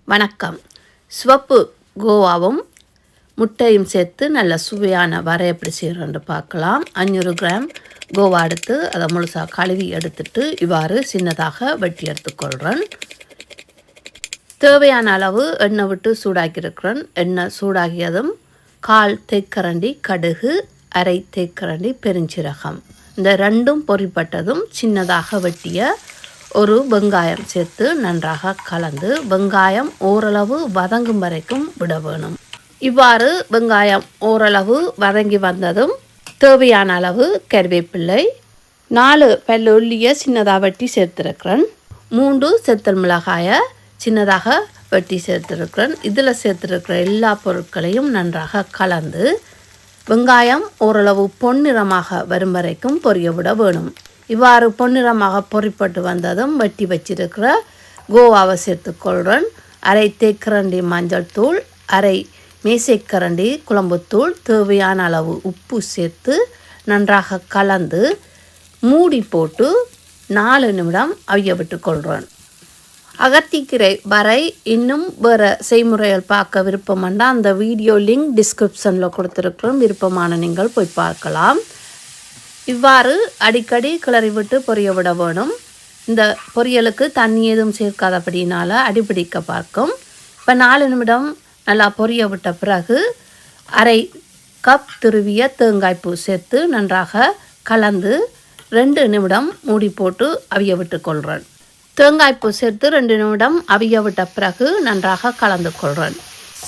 வணக்கம். சிவப்பு கோவாவும் முட்டையும் சேர்த்து நல்ல சுவையான வரை எப்படி செய்கிறோன்னு பார்க்கலாம். 500 கிராம் கோவா எடுத்து அதை முழுசாக கழுவி எடுத்துட்டு இவ்வாறு சின்னதாக வெட்டி எடுத்துக்கொள்கிறேன். தேவையான அளவு எண்ணெய் விட்டு சூடாக்கியிருக்கிறேன். எண்ணெய் சூடாகியதும் 1/4 தேக்கரண்டி கடுகு, 1/2 தேக்கரண்டி பெருஞ்சீரகம், இந்த ரெண்டும் பொரிப்பட்டதும் சின்னதாக வெட்டிய ஒரு வெங்காயம் சேர்த்து நன்றாக கலந்து வெங்காயம் ஓரளவு வதங்கும் வரைக்கும் விட வேணும். இவ்வாறு வெங்காயம் ஓரளவு வதங்கி வந்ததும் தேவையான அளவு கறிவேப்பிள்ளை, 4 பல்லுள்ளியை சின்னதாக வெட்டி சேர்த்துருக்கிறேன். 3 செத்தல் மிளகாயை சின்னதாக வெட்டி சேர்த்துருக்கிறேன். இதில் சேர்த்துருக்கிற எல்லா பொருட்களையும் நன்றாக கலந்து வெங்காயம் ஓரளவு பொன்னிறமாக வரும் வரைக்கும் பொரிய விட வேணும். இவ்வாறு பொன்னிறமாக பொரிப்பட்டு வந்ததும் வெட்டி வச்சிருக்கிற கோவாவை சேர்த்துக்கொள்கிறேன். 1/2 தேக்கரண்டி மஞ்சள் தூள், 1/2 மேசைக்கரண்டி குழம்புத்தூள், தேவையான அளவு உப்பு சேர்த்து நன்றாக கலந்து மூடி போட்டு 4 நிமிடம் அவிய விட்டுக்கொள்கிறேன். அகத்திக்கீரை வரை இன்னும் வேறு செய்முறைகள் பார்க்க விருப்பம்னா அந்த வீடியோ லிங்க் டிஸ்கிரிப்ஷனில் கொடுத்துருக்கிறோம். விருப்பமான நீங்கள் போய் பார்க்கலாம். இவ்வாறு அடிக்கடி கிளறி விட்டு பொரிய விட வேணும். இந்த பொரியலுக்கு தண்ணி எதுவும் சேர்க்காதபடினால அடிப்பிடிக்க பார்க்கும். இப்போ 4 நிமிடம் நல்லா பொரிய விட்ட பிறகு 1/2 கப் துருவிய தேங்காய்ப்பூ சேர்த்து நன்றாக கலந்து 2 நிமிடம் மூடி போட்டு அவிய விட்டுக்கொள்கிறேன். தேங்காய்ப்பூ சேர்த்து 2 நிமிடம் அவிய விட்ட பிறகு நன்றாக கலந்து கொள்கிறேன்.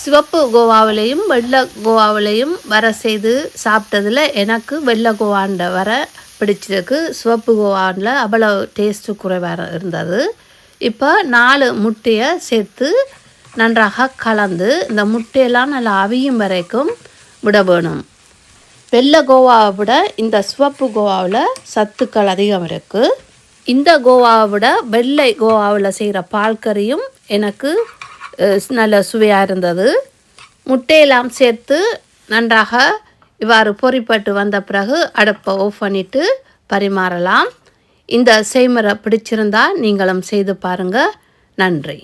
சிவப்பு கோவாவிலையும் வெள்ளை கோவாவிலையும் வர செய்து சாப்பிட்டதில் எனக்கு வெள்ளை கோவாண்ட வர பிடிச்சிருக்கு. சிவப்பு கோவானில் அவ்வளோ டேஸ்ட்டு குறைவாக இருந்தது. இப்போ 4 முட்டையை சேர்த்து நன்றாக கலந்து இந்த முட்டையெல்லாம் நல்லா அவியும் வரைக்கும் விட வேணும். வெள்ளை கோவாவை விட இந்த சிவப்பு கோவாவில் சத்துக்கள் அதிகம் இருக்குது. இந்த கோவாவை விட வெள்ளை கோவாவில் செய்கிற பால் கறியும் எனக்கு நல்ல சுவையாக இருந்தது. முட்டையெல்லாம் சேர்த்து நன்றாக இவ்வாறு பொரிப்பட்டு வந்த பிறகு அடுப்பை ஆஃப் பண்ணிவிட்டு பரிமாறலாம். இந்த செய்முறை பிடிச்சிருந்தால் நீங்களும் செய்து பாருங்கள். நன்றி.